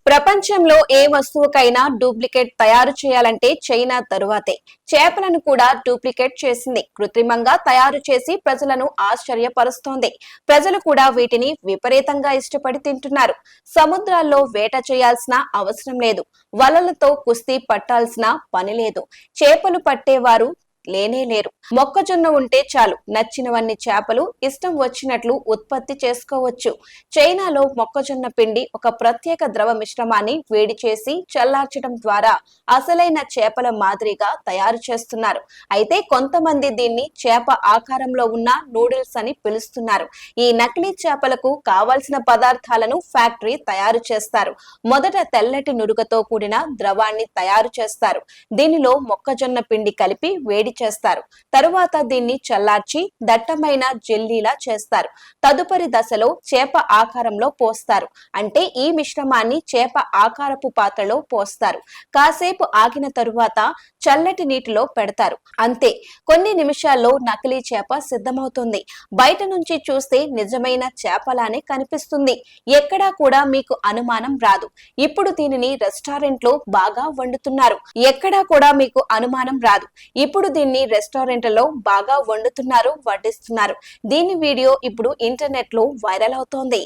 ప్రపంచంలో ఏ వస్తువుకైనా డూప్లికేట్ తయారు చేయాలంటే చైనా తరువాతే. చేపలను కూడా డూప్లికేట్ చేసింది. కృత్రిమంగా తయారు చేసి ప్రజలను ఆశ్చర్యపరుస్తోంది. ప్రజలు కూడా వీటిని విపరీతంగా ఇష్టపడి తింటున్నారు. సముద్రాల్లో వేట చేయాల్సిన అవసరం లేదు. వలలతో కుస్తీ పట్టాల్సిన పని లేదు. చేపలు పట్టేవారు లేనే లేరు. మొక్కజొన్న ఉంటే చాలు, నచ్చినవన్నీ చేపలు ఇష్టం వచ్చినట్లు ఉత్పత్తి చేసుకోవచ్చు. చైనాలో మొక్కజొన్న పిండి ఒక ప్రత్యేక ద్రవ మిశ్రమాన్ని వేడి చేసి చల్లార్చడం ద్వారా అసలైన చేపల మాదిరిగా తయారు చేస్తున్నారు. అయితే కొంతమంది దీన్ని చేప ఆకారంలో ఉన్న నూడిల్స్ అని పిలుస్తున్నారు. ఈ నకిలీ చేపలకు కావాల్సిన పదార్థాలను ఫ్యాక్టరీ తయారు చేస్తారు. మొదట తెల్లటి నురుగతో కూడిన ద్రవాన్ని తయారు చేస్తారు. దీనిలో మొక్కజొన్న పిండి కలిపి వేడి చేస్తారు. తరువాత దీన్ని చల్లార్చి దట్టమైన జెల్లీలా చేస్తారు. తదుపరి దశలో చేప ఆకారంలో పోస్తారు. అంటే ఈ మిశ్రమాన్ని చేప ఆకారపు పాత్రలో పోస్తారు. కాసేపు ఆగిన తరువాత చల్లటి నీటిలో పెడతారు. అంతే, కొన్ని నిమిషాల్లో నకిలీ చేప సిద్ధమవుతుంది. బయట నుంచి చూస్తే నిజమైన చేపలానే కనిపిస్తుంది. ఎక్కడా కూడా మీకు అనుమానం రాదు. ఇప్పుడు దీనిని రెస్టారెంట్లో బాగా వండుతున్నారు. ఎక్కడా కూడా మీకు అనుమానం రాదు. ఇప్పుడు దీన్ని రెస్టారెంట్లలో బాగా వండుతున్నారు, వడ్డిస్తున్నారు. దీని వీడియో ఇప్పుడు ఇంటర్నెట్ లో వైరల్ అవుతోంది.